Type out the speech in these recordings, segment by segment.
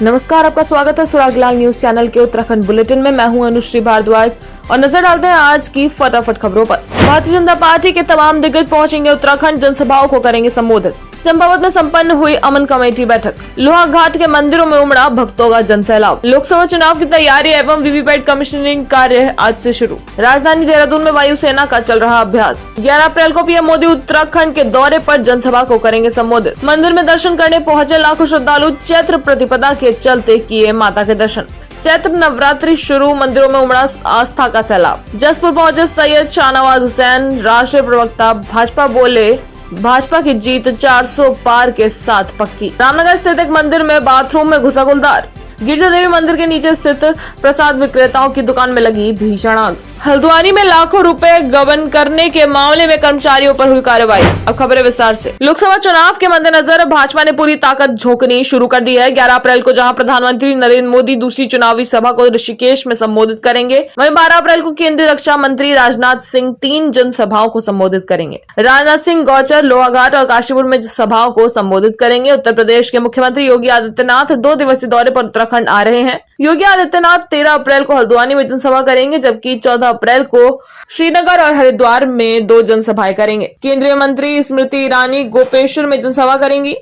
नमस्कार, आपका स्वागत है सुरागलाल न्यूज चैनल के उत्तराखंड बुलेटिन में। मैं हूं अनुश्री भारद्वाज और नजर डालते हैं आज की फटाफट खबरों पर। भारतीय जनता पार्टी के तमाम दिग्गज पहुंचेंगे उत्तराखंड, जनसभाओं को करेंगे संबोधित। चंपावत में संपन्न हुई अमन कमेटी बैठक। लोहाघाट के मंदिरों में उमड़ा भक्तों का जनसैलाब। लोकसभा चुनाव की तैयारी एवं वीवीपैट कमीशनिंग कार्य आज से शुरू। राजधानी देहरादून में वायुसेना का चल रहा अभ्यास। 11 अप्रैल को पीएम मोदी उत्तराखंड के दौरे पर जनसभा को करेंगे संबोधित। मंदिर में दर्शन करने पहुंचे लाखों श्रद्धालु, चैत्र प्रतिपदा के चलते किए माता के दर्शन। चैत्र नवरात्रि शुरू, मंदिरों में उमड़ा आस्था का सैलाब। जसपुर पहुंचे सैयद शाहनवाज हुसैन, राष्ट्रीय प्रवक्ता भाजपा बोले भाजपा की जीत 400 पार के साथ पक्की। रामनगर स्थित एक मंदिर में बाथरूम में घुसा गुलदार। गिरजा देवी मंदिर के नीचे स्थित प्रसाद विक्रेताओं की दुकान में लगी भीषण आग। हल्द्वानी में लाखों रुपए गबन करने के मामले में कर्मचारियों पर हुई कार्रवाई। अब खबरें विस्तार से। लोकसभा चुनाव के मद्देनजर भाजपा ने पूरी ताकत झोंकनी शुरू कर दी है। 11 अप्रैल को जहां प्रधानमंत्री नरेंद्र मोदी दूसरी चुनावी सभा को ऋषिकेश में संबोधित करेंगे, वहीं 12 अप्रैल को केंद्रीय रक्षा मंत्री राजनाथ सिंह 3 जनसभाओं को संबोधित करेंगे। राजनाथ सिंह गौचर, लोहाघाट और काशीपुर में सभाओं को संबोधित करेंगे। उत्तर प्रदेश के मुख्यमंत्री योगी आदित्यनाथ 2 दिवसीय दौरे पर उत्तराखंड आ रहे हैं। योगी आदित्यनाथ 13 अप्रैल को हल्द्वानी में जनसभा करेंगे, जबकि 14 अप्रैल को श्रीनगर और हरिद्वार में 2 जनसभाएं करेंगे। केंद्रीय मंत्री स्मृति ईरानी गोपेश्वर में जनसभा करेंगी।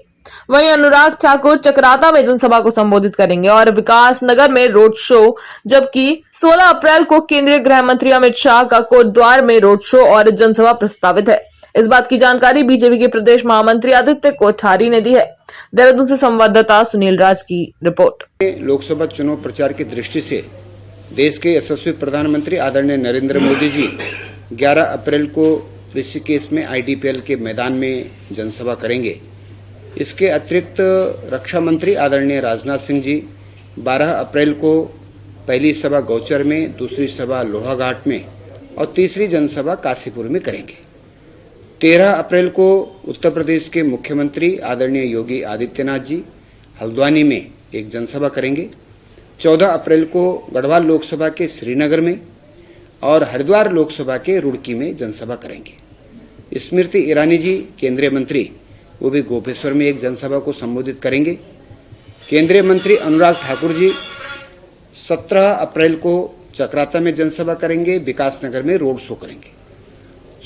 वहीं अनुराग ठाकुर चकराता में जनसभा को संबोधित करेंगे और विकास नगर में रोड शो, जबकि 16 अप्रैल को केंद्रीय गृह मंत्री अमित शाह का कोटद्वार में रोड शो और जनसभा प्रस्तावित है। इस बात की जानकारी बीजेपी के प्रदेश महामंत्री आदित्य कोठारी ने दी है। देहरादून से संवाददाता सुनील राज की रिपोर्ट। लोकसभा चुनाव प्रचार की दृष्टि से देश के यशस्वी प्रधानमंत्री आदरणीय नरेंद्र मोदी जी 11 अप्रैल को ऋषिकेश में आईडीपीएल के मैदान में जनसभा करेंगे। इसके अतिरिक्त रक्षा मंत्री आदरणीय राजनाथ सिंह जी 12 अप्रैल को पहली सभा गौचर में, दूसरी सभा लोहाघाट में और तीसरी जनसभा काशीपुर में करेंगे। 13 अप्रैल को उत्तर प्रदेश के मुख्यमंत्री आदरणीय योगी आदित्यनाथ जी हल्द्वानी में एक जनसभा करेंगे। 14 अप्रैल को गढ़वाल लोकसभा के श्रीनगर में और हरिद्वार लोकसभा के रुड़की में जनसभा करेंगे। स्मृति ईरानी जी केंद्रीय मंत्री वो भी गोपेश्वर में एक जनसभा को संबोधित करेंगे। केंद्रीय मंत्री अनुराग ठाकुर जी 17 अप्रैल को चकराता में जनसभा करेंगे, विकास नगर में रोड शो करेंगे।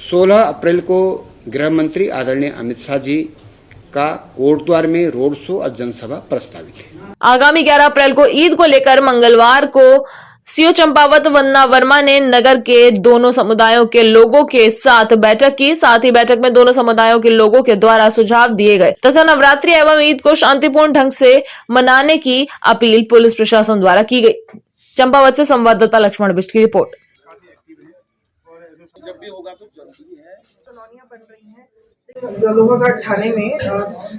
16 अप्रैल को गृह मंत्री आदरणीय अमित शाह जी का कोटद्वार में रोड शो और जनसभा प्रस्तावित है। आगामी 11 अप्रैल को ईद को लेकर मंगलवार को सीओ चंपावत वंदना वर्मा ने नगर के दोनों समुदायों के लोगों के साथ बैठक की। साथ ही बैठक में दोनों समुदायों के लोगों के द्वारा सुझाव दिए गए तथा नवरात्रि एवं ईद को शांतिपूर्ण ढंग से मनाने की अपील पुलिस प्रशासन द्वारा की गई। चंपावत से संवाददाता लक्ष्मण बिष्ट की रिपोर्ट। जब भी होगा तो जल्दी है। कॉलोनियां बन रही हैं। लोहाघाट थाने में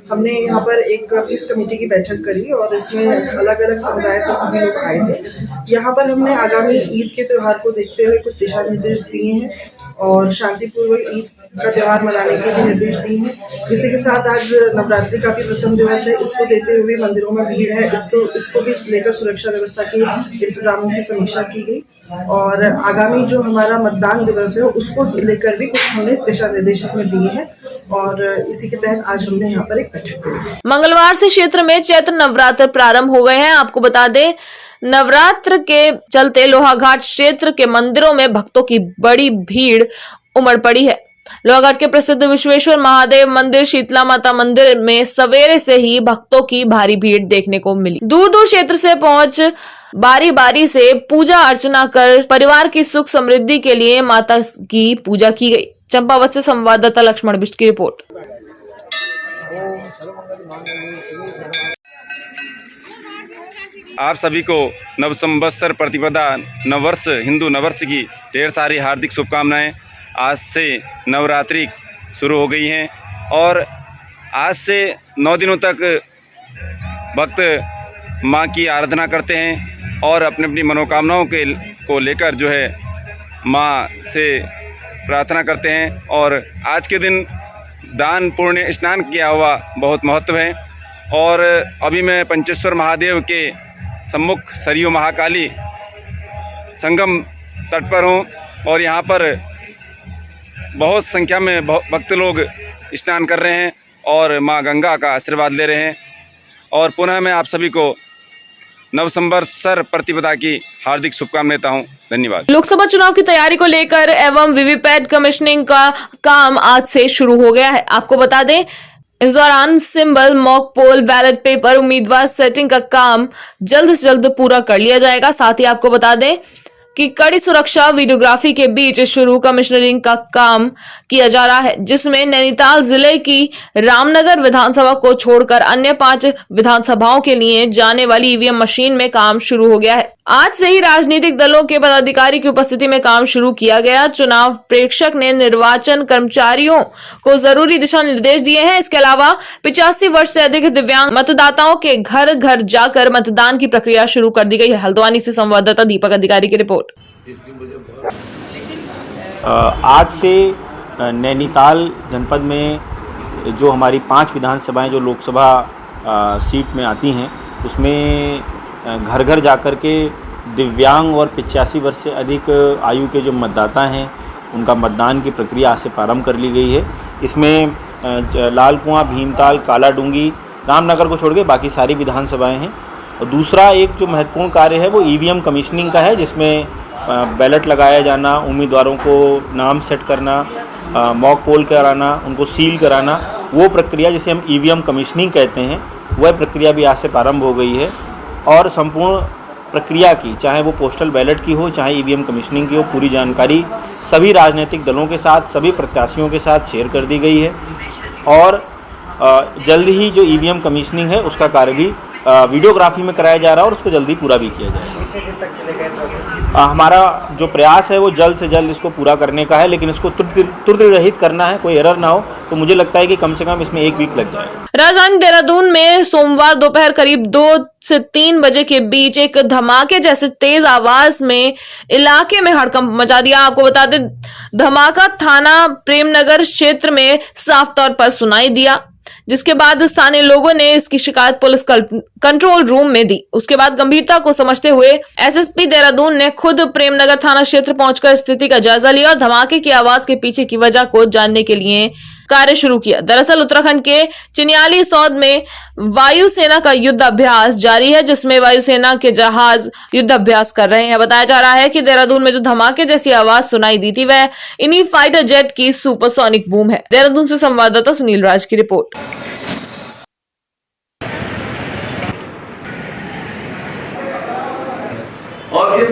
हमने यहाँ पर एक इस कमेटी की बैठक करी और इसमें अलग अलग समुदाय से सभी लोग आए थे। यहाँ पर हमने आगामी ईद के त्योहार को देखते हुए कुछ दिशा निर्देश दिए हैं और शांतिपूर्वक ईद का त्योहार मनाने के भी निर्देश दिए हैं। इसी के साथ आज नवरात्रि का भी प्रथम दिवस है, इसको देते हुए मंदिरों में भीड़ है, इसको भी लेकर सुरक्षा व्यवस्था के इंतजामों की समीक्षा की गई और आगामी जो हमारा मतदान दिवस है उसको लेकर भी कुछ हमने दिशा निर्देश इसमें दिए हैं और इसी के तहत आज हमने यहाँ पर एक बैठक करी। मंगलवार से क्षेत्र में चैत्र नवरात्र प्रारंभ हो गए हैं। आपको बता दें, नवरात्र के चलते लोहाघाट क्षेत्र के मंदिरों में भक्तों की बड़ी भीड़ उमड़ पड़ी है। लोहाघाट के प्रसिद्ध विश्वेश्वर महादेव मंदिर, शीतला माता मंदिर में सवेरे से ही भक्तों की भारी भीड़ देखने को मिली। दूर दूर क्षेत्र से पहुंच बारी बारी से पूजा अर्चना कर परिवार की सुख समृद्धि के लिए माता की पूजा की गई। चंपावत से संवाददाता लक्ष्मण बिष्ट की रिपोर्ट। आप सभी को नव संवत्सर प्रतिपदा नववर्ष हिंदू नववर्ष की ढेर सारी हार्दिक शुभकामनाएं। आज से नवरात्रि शुरू हो गई हैं और आज से 9 दिनों तक भक्त मां की आराधना करते हैं और अपनी अपनी मनोकामनाओं को लेकर जो है मां से प्रार्थना करते हैं। और आज के दिन दान पुण्य स्नान किया हुआ बहुत महत्व है। और अभी मैं पंचेश्वर महादेव के सम्मुख सरयू महाकाली संगम तट पर हूँ और यहाँ पर बहुत संख्या में भक्त लोग स्नान कर रहे हैं और माँ गंगा का आशीर्वाद ले रहे हैं। और पुनः मैं आप सभी को नवसंवत्सर प्रतिपदा की हार्दिक शुभकामनाएं देता हूं। धन्यवाद। लोकसभा चुनाव की तैयारी को लेकर एवं वीवीपैट कमीशनिंग का काम आज से शुरू हो गया है। आपको बता दें, इस दौरान symbol, mock poll, ballot paper, उम्मीदवार सेटिंग का काम जल्द से जल्द पूरा कर लिया जाएगा। साथ ही आपको बता दें कि कड़ी सुरक्षा वीडियोग्राफी के बीच शुरू कमिश्नरिंग का काम किया जा रहा है, जिसमें नैनीताल जिले की रामनगर विधानसभा को छोड़कर अन्य 5 विधानसभाओं के लिए जाने वाली ईवीएम मशीन में काम शुरू हो गया है। आज से ही राजनीतिक दलों के पदाधिकारी की उपस्थिति में काम शुरू किया गया। चुनाव प्रेक्षक ने निर्वाचन कर्मचारियों को जरूरी दिशा निर्देश दिए हैं। इसके अलावा 85 वर्ष से अधिक दिव्यांग मतदाताओं के घर घर जाकर मतदान की प्रक्रिया शुरू कर दी गई है। हल्द्वानी से संवाददाता दीपक अधिकारी की रिपोर्ट। आज से नैनीताल जनपद में जो हमारी 5 विधानसभाएं जो लोकसभा सीट में आती हैं, उसमें घर घर जाकर के दिव्यांग और 85 वर्ष से अधिक आयु के जो मतदाता हैं, उनका मतदान की प्रक्रिया आज से प्रारंभ कर ली गई है। इसमें लालकुआं, भीमताल, कालाडूंगी, रामनगर को छोड़ के बाकी सारी विधानसभाएं हैं। और दूसरा एक जो महत्वपूर्ण कार्य है वो ईवीएम कमीशनिंग का है, जिसमें बैलेट लगाया जाना, उम्मीदवारों को नाम सेट करना, मॉक पोल कराना, उनको सील कराना, वो प्रक्रिया जिसे हम ईवीएम कमीशनिंग कहते हैं, वह प्रक्रिया भी आज से प्रारंभ हो गई है। और संपूर्ण प्रक्रिया की, चाहे वो पोस्टल बैलेट की हो, चाहे ईवीएम कमीशनिंग की हो, पूरी जानकारी सभी राजनीतिक दलों के साथ, सभी प्रत्याशियों के साथ शेयर कर दी गई है। और जल्द ही जो ईवीएम कमीशनिंग है उसका कार्य भी वीडियोग्राफी में कराया जा रहा है और उसको जल्दी पूरा भी किया जाएगा। हमारा जो प्रयास है वो जल्द से जल्द इसको पूरा करने का है, लेकिन इसको त्रुटि रहित करना है, कोई एरर ना हो। तो मुझे लगता है कि कम से कम इसमें 1 वीक लग जाएगा। राजधानी देहरादून में सोमवार दोपहर करीब 2 से 3 बजे के बीच एक धमाके जैसे तेज आवाज में इलाके में हड़कंप मचा दिया। आपको बता दें, धमाका थाना प्रेमनगर क्षेत्र में साफ तौर पर सुनाई दिया, जिसके बाद स्थानीय लोगों ने इसकी शिकायत पुलिस कंट्रोल रूम में दी। उसके बाद गंभीरता को समझते हुए एसएसपी देहरादून ने खुद प्रेमनगर थाना क्षेत्र पहुंचकर स्थिति का जायजा लिया और धमाके की आवाज के पीछे की वजह को जानने के लिए कार्य शुरू किया। दरअसल उत्तराखंड के चिन्याली सौद में वायुसेना का युद्ध अभ्यास जारी है, जिसमें वायुसेना के जहाज युद्ध अभ्यास कर रहे हैं। बताया जा रहा है कि देहरादून में जो धमाके जैसी आवाज सुनाई दी थी, वह इन्हीं फाइटर जेट की सुपरसोनिक बूम है। देहरादून से संवाददाता सुनील राज की रिपोर्ट।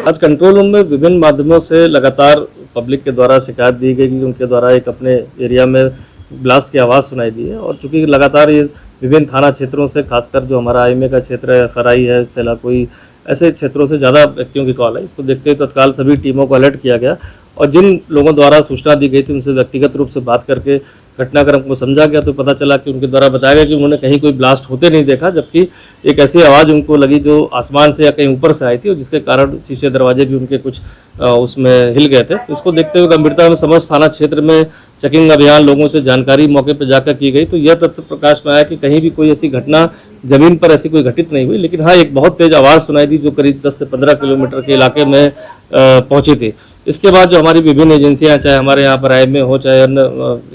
आज कंट्रोल रूम में विभिन्न माध्यमों से लगातार पब्लिक के द्वारा शिकायत दी गई कि उनके द्वारा एक अपने एरिया में ब्लास्ट की आवाज़ सुनाई दी है। और चूंकि लगातार ये विभिन्न थाना क्षेत्रों से, खासकर जो हमारा आईएमए का क्षेत्र है, फराई है, सेलाकोई, ऐसे क्षेत्रों से ज़्यादा व्यक्तियों की कॉल है। इसको देखते हुए तत्काल सभी टीमों को अलर्ट किया गया और जिन लोगों द्वारा सूचना दी गई थी उनसे व्यक्तिगत रूप से बात करके घटनाक्रम को समझा गया। तो पता चला कि उनके द्वारा बताया गया कि उन्होंने कहीं कोई ब्लास्ट होते नहीं देखा, जबकि एक ऐसी आवाज़ उनको लगी जो आसमान से या कहीं ऊपर से आई थी और जिसके कारण शीशे दरवाजे भी उनके कुछ उसमें हिल गए थे। इसको देखते हुए गंभीरता में समस्त थाना क्षेत्र में चेकिंग अभियान, लोगों से जानकारी मौके पर जाकर की गई। तो यह तथ्य प्रकाश में आया कि कहीं भी कोई ऐसी घटना जमीन पर ऐसी कोई घटित नहीं हुई, लेकिन हाँ, एक बहुत तेज आवाज़ सुनाई दी जो करीब 10 से 15 किलोमीटर के इलाके में पहुंची थी। इसके बाद जो हमारी विभिन्न एजेंसियां, चाहे हमारे यहाँ पर आईएमए हो, चाहे अन्य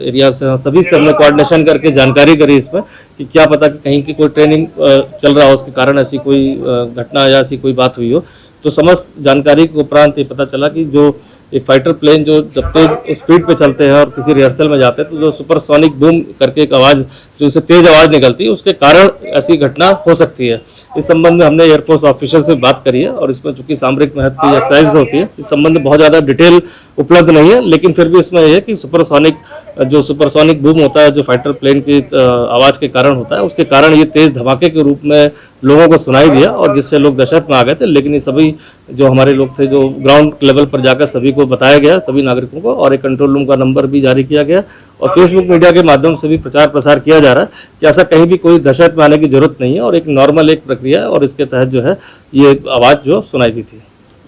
एरिया से, सभी से हमने कोऑर्डिनेशन करके जानकारी करी इसमें कि क्या पता कि कहीं की कोई ट्रेनिंग चल रहा हो, उसके कारण ऐसी कोई घटना या ऐसी कोई बात हुई हो। तो समस्त जानकारी के उपरांत ये पता चला कि जो एक फाइटर प्लेन जो जब तेज स्पीड पे चलते हैं और किसी रिहर्सल में जाते हैं, तो जो सुपरसोनिक बूम करके एक आवाज़, जो इससे तेज आवाज़ निकलती है, उसके कारण ऐसी घटना हो सकती है। इस संबंध में हमने एयरफोर्स ऑफिसर से बात करी है और इसमें चूंकि सामरिक महत्व की एक्सरसाइज होती है, इस संबंध में बहुत ज़्यादा डिटेल उपलब्ध नहीं है, लेकिन फिर भी इसमें यह है कि सुपरसोनिक बूम होता है, जो फाइटर प्लेन की आवाज़ के कारण होता है, उसके कारण ये तेज धमाके के रूप में लोगों को सुनाई दिया और जिससे लोग दहशत में आ गए थे। लेकिन ये सभी जो हमारे लोग थे, जो ग्राउंड लेवल पर जाकर सभी को बताया गया, सभी नागरिकों को, और एक कंट्रोल रूम का नंबर भी जारी किया गया और फेसबुक मीडिया के माध्यम से भी प्रचार प्रसार किया जा रहा है कि ऐसा कहीं भी कोई दहशत में आने की जरूरत नहीं है और एक नॉर्मल एक प्रक्रिया है और इसके तहत जो है ये आवाज़ जो सुनाई दी थी।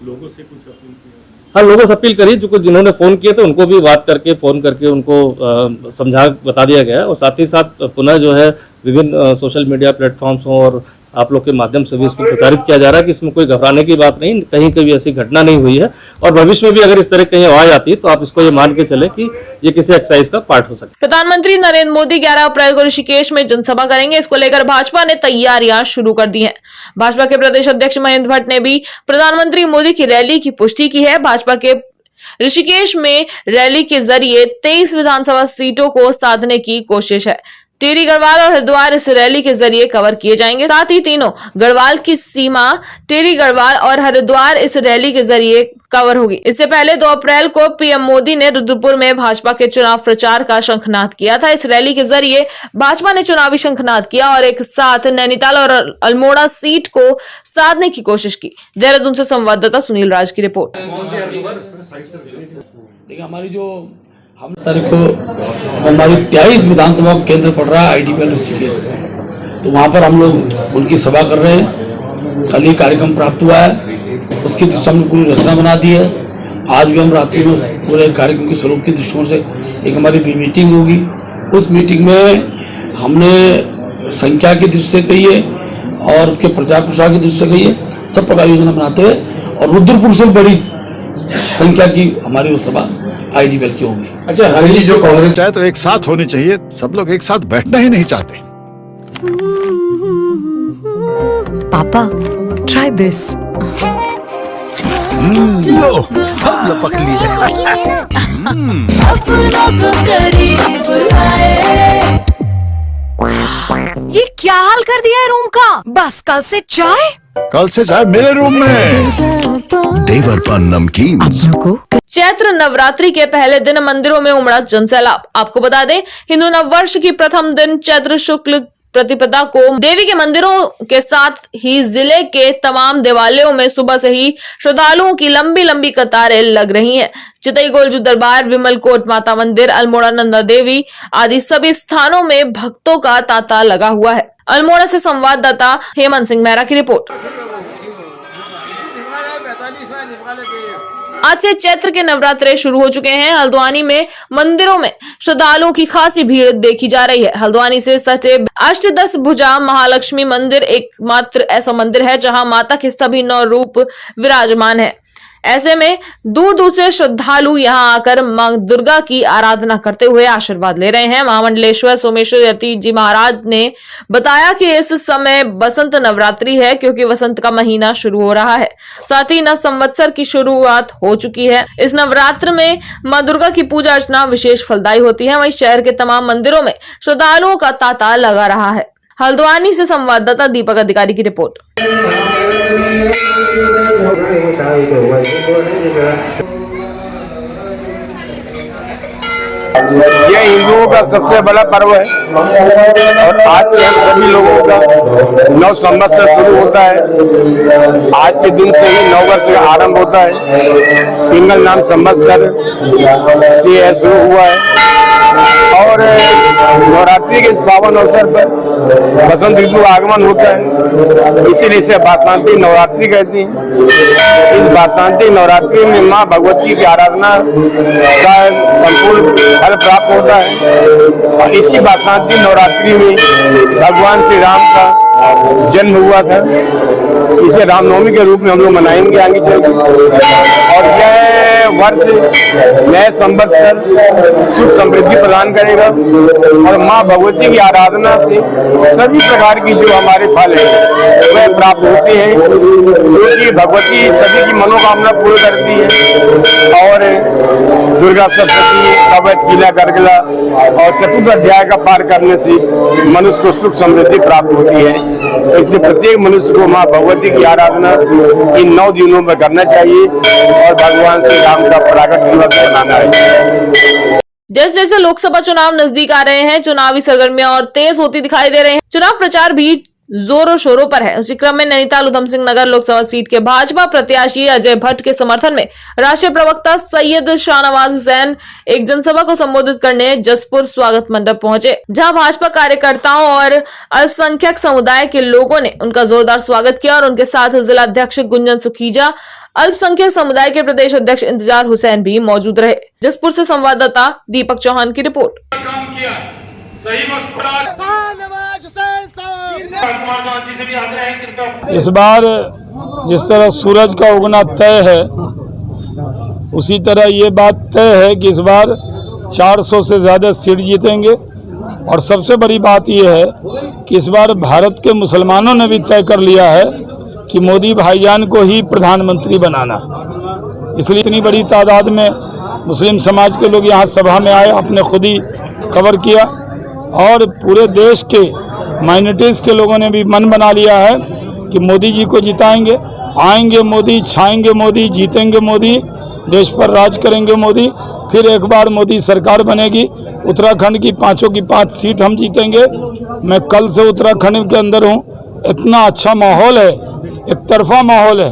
लोगों से कुछ अपील की? हाँ, लोगों से अपील करी, जो जिन्होंने फ़ोन किए थे उनको भी बात करके फ़ोन करके उनको समझा बता दिया गया और साथ ही साथ पुनः जो है विभिन्न सोशल मीडिया प्लेटफॉर्म्स हों और आप लोग के माध्यम से भी इसको प्रचारित किया जा रहा है कि इसमें कोई घबराने की बात नहीं, कहीं कभी ऐसी घटना नहीं हुई है और भविष्य में भी अगर इस तरह कहीं आवाज आती है तो आप इसको ये मान के चले कि ये किसी एक्सरसाइज का पार्ट हो सकता है। प्रधानमंत्री नरेंद्र मोदी 11 अप्रैल को ऋषिकेश में जनसभा करेंगे। इसको लेकर भाजपा ने तैयारियां शुरू कर दी हैं। भाजपा के प्रदेश अध्यक्ष महेंद्र भट्ट ने भी प्रधानमंत्री मोदी की रैली की पुष्टि की है। भाजपा के ऋषिकेश में रैली के जरिए 23 विधानसभा सीटों को साधने की कोशिश है। टिहरी गढ़वाल और हरिद्वार इस रैली के जरिए कवर किए जाएंगे। साथ ही तीनों गढ़वाल की सीमा टिहरी गढ़वाल और हरिद्वार इस रैली के जरिए कवर होगी। इससे पहले 2 अप्रैल को पीएम मोदी ने रुद्रपुर में भाजपा के चुनाव प्रचार का शंखनाद किया था। इस रैली के जरिए भाजपा ने चुनावी शंखनाद किया और एक साथ नैनीताल और अल्मोड़ा सीट को साधने की कोशिश की। देहरादून से संवाददाता सुनील राज की रिपोर्ट। हमारी जो हम तारीख को हमारी 23 विधानसभा केंद्र पड़ रहा है आईडीपीएल ऋषिकेश, तो वहाँ पर हम लोग उनकी सभा कर रहे हैं। कल ही कार्यक्रम प्राप्त हुआ है, उसकी दिशा में पूरी रचना बना दी है। आज भी हम रात्रि में पूरे कार्यक्रम के स्वरूप की दृष्टिकोण से एक हमारी मीटिंग होगी। उस मीटिंग में हमने संख्या की दृष्टि से कही है और उसके प्रचार प्रसार की दृष्टि से कही है, सब प्रकार योजना बनाते हुए, और रुद्रपुर से बड़ी संख्या की हमारी वो सभा आईडीपीएल की होगी। अच्छा, हरियाणा जो कांग्रेस है तो एक साथ होनी चाहिए, सब लोग एक साथ बैठना ही नहीं चाहते। पापा, try this. लो, सब लपक लिए। ये क्या हाल कर दिया है रूम का? बस कल से चाय? कल से चाय मेरे रूम में। देवर पर नमकीन। चैत्र नवरात्रि के पहले दिन मंदिरों में उमड़ा जनसैलाब। आपको बता दें, हिंदू नववर्ष की प्रथम दिन चैत्र शुक्ल प्रतिपदा को देवी के मंदिरों के साथ ही जिले के तमाम देवालयों में सुबह से ही श्रद्धालुओं की लंबी लंबी कतारें लग रही हैं। चितई गोलजू दरबार, विमलकोट माता मंदिर, अल्मोड़ा नंदा देवी आदि सभी स्थानों में भक्तों का तांता लगा हुआ है। अल्मोड़ा से संवाददाता हेमंत सिंह मेहरा की रिपोर्ट। आज से चैत्र के नवरात्रे शुरू हो चुके हैं। हल्द्वानी में मंदिरों में श्रद्धालुओं की खासी भीड़ देखी जा रही है। हल्द्वानी से सटे अष्टदश भुजा महालक्ष्मी मंदिर एकमात्र ऐसा मंदिर है जहां माता के सभी 9 रूप विराजमान है। ऐसे में दूर दूर से श्रद्धालु यहां आकर मां दुर्गा की आराधना करते हुए आशीर्वाद ले रहे हैं। महामंडलेश्वर सोमेश्वर यति जी महाराज ने बताया कि इस समय बसंत नवरात्रि है क्योंकि वसंत का महीना शुरू हो रहा है। साथ ही नव संवत्सर की शुरुआत हो चुकी है। इस नवरात्र में मां दुर्गा की पूजा अर्चना विशेष फलदायी होती है। वहीं शहर के तमाम मंदिरों में श्रद्धालुओं का तांता लगा रहा है। हल्द्वानी से संवाददाता दीपक अधिकारी की रिपोर्ट। यह हिंदुओं का सबसे बड़ा पर्व है और आज से हम सभी लोगों का नव संवत्सर शुरू होता है। आज के दिन से ही नववर्ष का आरंभ होता है। पिंगल नाम संवत्सर से शुरू हुआ है और नवरात्रि के इस पावन अवसर पर बसंत ऋतु आगमन होता है, इसीलिए इसे बासंती नवरात्रि कहती हैं। इस बासंती नवरात्रि में मां भगवती की आराधना का संपूर्ण फल प्राप्त होता है और इसी बासंती नवरात्रि में भगवान श्री राम का जन्म हुआ था। इसे रामनवमी के रूप में हम लोग मनाएंगे आगे चलकर और यह वर्ष नए संवत्सर सुख समृद्धि प्रदान करेगा और मां भगवती की आराधना से सभी प्रकार की जो हमारे फल है वह प्राप्त होते हैं, क्योंकि भगवती सभी की मनोकामना पूर्ण करती है। और दुर्गा सप्तशती, कवच, कीला, गर्गला और चतुर्थ अध्याय का पार करने से मनुष्य को सुख समृद्धि प्राप्त होती है। इसलिए प्रत्येक मनुष्य को मां भगवती की आराधना इन 9 दिनों में करना चाहिए और भगवान श्री राम का प्राकट दिवस मनाना है। जैसे जैसे लोकसभा चुनाव नजदीक आ रहे हैं, चुनावी सरगर्मियां और तेज होती दिखाई दे रहे हैं। चुनाव प्रचार भी जोरों शोरों पर है। उसी क्रम में नैनीताल उधम सिंह नगर लोकसभा सीट के भाजपा प्रत्याशी अजय भट्ट के समर्थन में राष्ट्रीय प्रवक्ता सैयद शाहनवाज हुसैन एक जनसभा को संबोधित करने जसपुर स्वागत मंडप पहुंचे, जहां भाजपा कार्यकर्ताओं और अल्पसंख्यक समुदाय के लोगों ने उनका जोरदार स्वागत किया और उनके साथ जिला अध्यक्ष गुंजन सुखीजा, अल्पसंख्यक समुदाय के प्रदेश अध्यक्ष इंतजार हुसैन भी मौजूद रहे। जसपुर से संवाददाता दीपक चौहान की रिपोर्ट। सही वक्त पर इस बार जिस तरह सूरज का उगना तय है, उसी तरह ये बात तय है कि इस बार 400 से ज़्यादा सीट जीतेंगे। और सबसे बड़ी बात ये है कि इस बार भारत के मुसलमानों ने भी तय कर लिया है कि मोदी भाईजान को ही प्रधानमंत्री बनाना। इसलिए इतनी बड़ी तादाद में मुस्लिम समाज के लोग यहाँ सभा में आए, आपने खुद ही कवर किया। और पूरे देश के माइनॉरिटीज़ के लोगों ने भी मन बना लिया है कि मोदी जी को जिताएंगे। आएंगे मोदी, छाएंगे मोदी, जीतेंगे मोदी, देश पर राज करेंगे मोदी। फिर एक बार मोदी सरकार बनेगी। उत्तराखंड की 5 सीट हम जीतेंगे। मैं कल से उत्तराखंड के अंदर हूँ, इतना अच्छा माहौल है, एक तरफा माहौल है।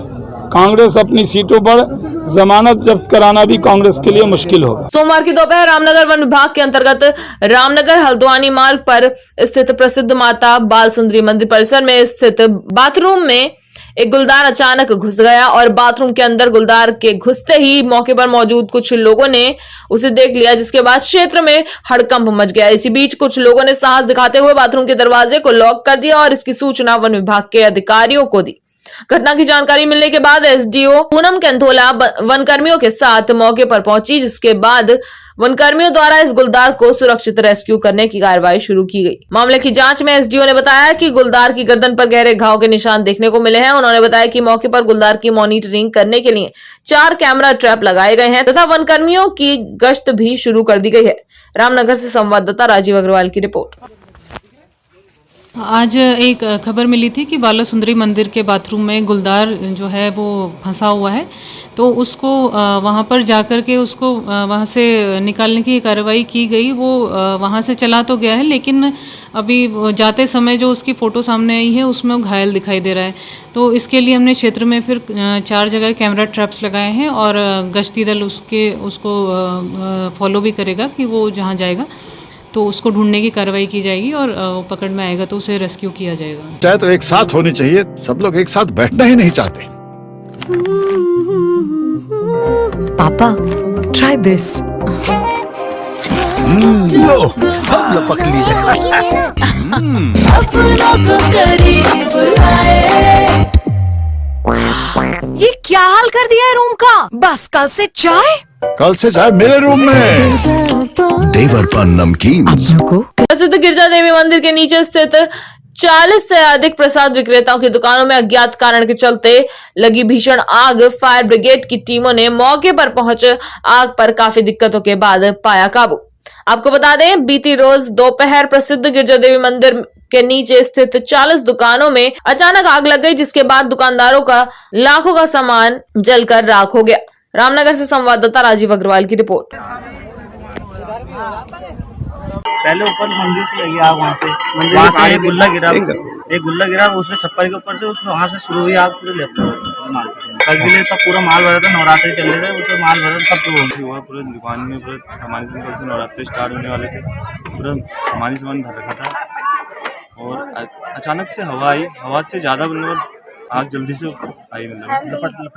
कांग्रेस अपनी सीटों पर जमानत जब्त कराना भी कांग्रेस के लिए मुश्किल होगा। सोमवार की दोपहर रामनगर वन विभाग के अंतर्गत रामनगर हल्द्वानी मार्ग पर स्थित प्रसिद्ध माता बाल सुंदरी मंदिर परिसर में स्थित बाथरूम में एक गुलदार अचानक घुस गया और बाथरूम के अंदर गुलदार के घुसते ही मौके पर मौजूद कुछ लोगों ने उसे देख लिया, जिसके बाद क्षेत्र में हड़कंप मच गया। इसी बीच कुछ लोगों ने साहस दिखाते हुए बाथरूम के दरवाजे को लॉक कर दिया और इसकी सूचना वन विभाग के अधिकारियों को दी। घटना की जानकारी मिलने के बाद एसडीओ पूनम कैंथोला वनकर्मियों के साथ मौके पर पहुंची, जिसके बाद वनकर्मियों द्वारा इस गुलदार को सुरक्षित रेस्क्यू करने की कार्रवाई शुरू की गई। मामले की जांच में एसडीओ ने बताया कि गुलदार की गर्दन पर गहरे घाव के निशान देखने को मिले हैं। उन्होंने बताया कि मौके पर गुलदार की मॉनिटरिंग करने के लिए 4 कैमरा ट्रैप लगाए गए हैं तथा वनकर्मियों की गश्त भी शुरू कर दी गई है। रामनगर से संवाददाता राजीव अग्रवाल की रिपोर्ट। आज एक खबर मिली थी कि बाला सुंदरी मंदिर के बाथरूम में गुलदार जो है वो फंसा हुआ है, तो उसको वहाँ पर जाकर के उसको वहाँ से निकालने की कार्रवाई की गई। वो वहाँ से चला तो गया है, लेकिन अभी जाते समय जो उसकी फ़ोटो सामने आई है उसमें वो घायल दिखाई दे रहा है। तो इसके लिए हमने क्षेत्र में फिर 4 जगह कैमरा ट्रैप्स लगाए हैं और गश्ती दल उसको फॉलो भी करेगा कि वो जहाँ जाएगा तो उसको ढूंढने की कार्रवाई की जाएगी और वो पकड़ में आएगा तो उसे रेस्क्यू किया जाएगा। चाहे तो एक साथ होनी चाहिए, सब लोग एक साथ बैठना ही नहीं चाहते। पापा ट्राई दिस। लो सब पक ये क्या हाल कर दिया है रूम का? बस कल से चाय मेरे रूम में। देवर पान नमकीन प्रसिद्ध गिरजा देवी मंदिर के नीचे स्थित 40 से अधिक प्रसाद विक्रेताओं की दुकानों में अज्ञात कारण के चलते लगी भीषण आग। फायर ब्रिगेड की टीमों ने मौके पर पहुंच आग पर काफी दिक्कतों के बाद पाया काबू। आपको बता दें, बीती रोज दोपहर प्रसिद्ध गिरजा देवी मंदिर के नीचे स्थित 40 दुकानों में अचानक आग लग गई, जिसके बाद दुकानदारों का लाखों का सामान जलकर राख हो गया। रामनगर से संवाददाता राजीव अग्रवाल की रिपोर्ट। पहले ऊपर मंदिर से लगी आग, वहाँ से एक गुल्ला गिरा उसने छप्पर के ऊपर से, उसमें वहाँ से शुरू हुई आग पूरे माल। कल के लिए सब पूरा माल भरा था, नवरात्रि चल रहे थे, उसमें माल भरा सब हुआ पूरे दुकान में। पूरे सामान से नवरात्रि स्टार्ट होने वाले थे, पूरा सामान भर रखा था और अचानक से हवा आई। हवा से ज़्यादा मतलब आग जल्दी से आई, मतलब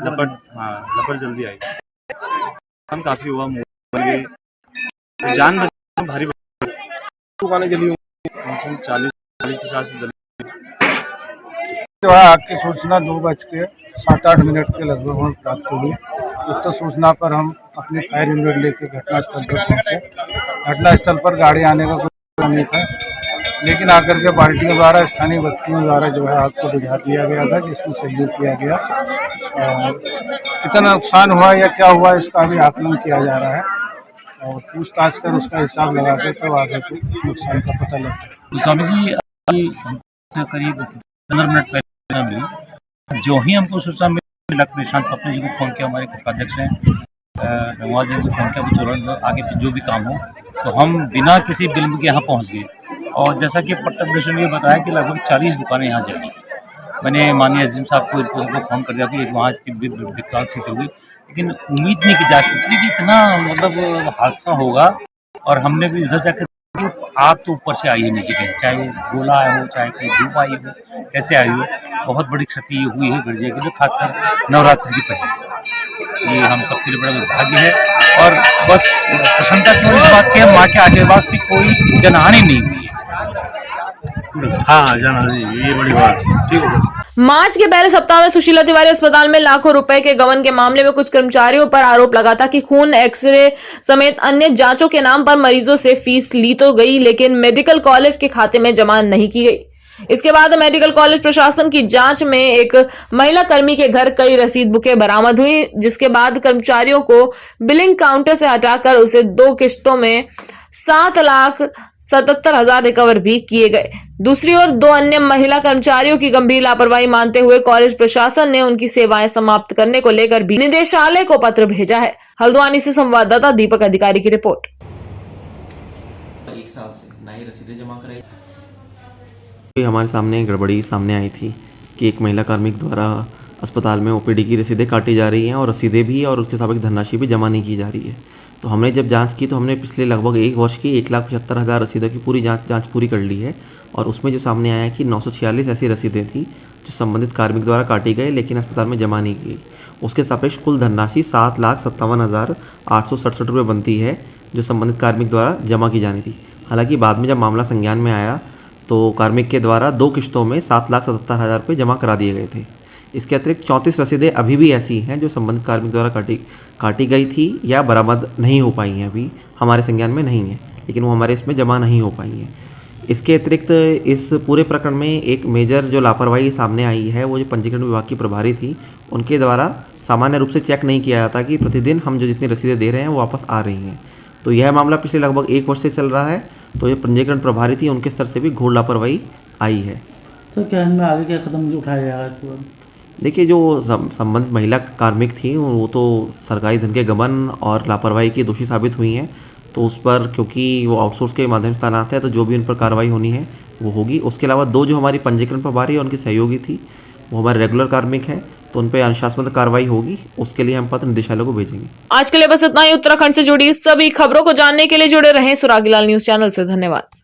लपट जल्दी आई। हम काफ़ी हुआ, जान बच भारी दुकानें जली 40-50 जली। आग की सूचना 2:07-8 के लगभग प्राप्त हुई। उक्त सूचना पर हम अपनी फायर यूनिट लेकर घटनास्थल पर पहुंचे। घटनास्थल पर गाड़ी आने का कोई नहीं था, लेकिन आकर के पार्टियों द्वारा, स्थानीय व्यक्तियों द्वारा जो है आग को बुझा दिया गया था, जिसमें सहयोग किया गया। और कितना नुकसान हुआ या क्या हुआ इसका भी आकलन किया जा रहा है और पूछताछ कर उसका हिसाब लगा के तो आगे को नुकसान का पता लगता है। स्वामी जी करीब 15 मिनट पहले मिली, जो ही हमको सूचना मिली, लक्ष्मी निशांत पप्पू जी को फ़ोन किया, हमारे उपाध्यक्ष हैं नवाज जी को फ़ोन किया, वो तुरंत आगे जो भी काम हो, तो हम बिना किसी विलम्ब के यहाँ पहुँच गए। और जैसा कि प्रत्यक्षदर्शी ने बताया कि लगभग 40 दुकानें यहाँ जली। मैंने माननीय एसडीएम साहब को फ़ोन कर दिया कि वहाँ विकराल स्थिति होगी, लेकिन उम्मीद नहीं की जा सकती कि इतना मतलब हादसा होगा। और हमने भी उधर जाकर आग तो ऊपर से आई है नीचे कैसे, चाहे गोला आया हो, चाहे कोई धूप आई हो, कैसे आई हो। बहुत बड़ी क्षति हुई है गिरजे के लिए, खासकर नवरात्रि की पहले। ये हम सबके लिए बड़ा दुर्भाग्य है और बस प्रसन्नता केवल इस बात की, माँ के आशीर्वाद से कोई जनहानि नहीं हुई है। हाँ जाना जी, ये बड़ी बात। ठीक है। मार्च के पहले सप्ताह में सुशीला तिवारी अस्पताल में लाखों रुपए के गबन के मामले में कुछ कर्मचारियों पर आरोप लगा था कि खून, एक्सरे समेत अन्य जांचों के नाम पर मरीजों से फीस ली तो गई, लेकिन मेडिकल कॉलेज के खाते में जमा नहीं की गई। इसके बाद मेडिकल कॉलेज प्रशासन की जांच में एक महिला कर्मी के घर कई रसीद बुकें बरामद हुई, जिसके बाद कर्मचारियों को बिलिंग काउंटर से हटाकर उसे 2 किस्तों में 7,77,000 रिकवर भी किए गए। दूसरी ओर 2 अन्य महिला कर्मचारियों की गंभीर लापरवाही मानते हुए कॉलेज प्रशासन ने उनकी सेवाएं समाप्त करने को लेकर भी निदेशालय को पत्र भेजा है। हल्द्वानी से संवाददाता दीपक अधिकारी की रिपोर्ट। 1 साल से ना ही रसीदें जमा कराई। हमारे सामने गड़बड़ी सामने आई थी कि एक महिला कार्मिक द्वारा अस्पताल में ओपीडी की रसीदें काटी जा रही हैं और रसीदें भी और उसके साथ धनराशि भी जमा नहीं की जा रही है। तो हमने जब जांच की तो हमने पिछले लगभग 1 वर्ष की 1,75,000 रसीदों की पूरी जांच पूरी कर ली है और उसमें जो सामने आया कि 946 ऐसी रसीदें थी जो संबंधित कार्मिक द्वारा काटी गई लेकिन अस्पताल में जमा नहीं की। उसके सापेक्ष कुल धनराशि 7,57,867 रुपये बनती है जो संबंधित कार्मिक द्वारा जमा की जानी थी। हालांकि बाद में जब मामला संज्ञान में आया तो कार्मिक के द्वारा 2 किस्तों में 7,77,000 रुपये जमा करा दिए गए थे। इसके अतिरिक्त 34 रसीदें अभी भी ऐसी हैं जो संबंधित कार्मिक द्वारा काटी गई थी या बरामद नहीं हो पाई हैं, अभी हमारे संज्ञान में नहीं है, लेकिन वो हमारे इसमें जमा नहीं हो पाई हैं। इसके अतिरिक्त इस पूरे प्रकरण में एक मेजर जो लापरवाही सामने आई है वो जो पंजीकरण विभाग की प्रभारी थी, उनके द्वारा सामान्य रूप से चेक नहीं किया जाता कि प्रतिदिन हम जो जितनी रसीदें दे रहे हैं वो वापस आ रही हैं। तो यह मामला पिछले लगभग 1 वर्ष से चल रहा है। तो ये पंजीकरण प्रभारी थी, उनके स्तर से भी घोर लापरवाही आई है। सर क्या इनमें आगे क्या कदम उठाया जाएगा इसके बाद? देखिए, जो संबंधित महिला कार्मिक थी वो तो सरकारी धन के गबन और लापरवाही की दोषी साबित हुई हैं, तो उस पर क्योंकि वो आउटसोर्स के माध्यम से तैनात है तो जो भी उन पर कार्रवाई होनी है वो होगी। उसके अलावा 2 जो हमारी पंजीकरण प्रभारी और उनकी सहयोगी थी वो हमारे रेगुलर कार्मिक हैं, तो उन पर अनुशासनात्मक कार्रवाई होगी। उसके लिए हम पत्र निदेशालय को भेजेंगे। आज के लिए बस इतना ही। उत्तराखंड से जुड़ी सभी खबरों को जानने के लिए जुड़े रहें सुरागीलाल न्यूज चैनल से। धन्यवाद।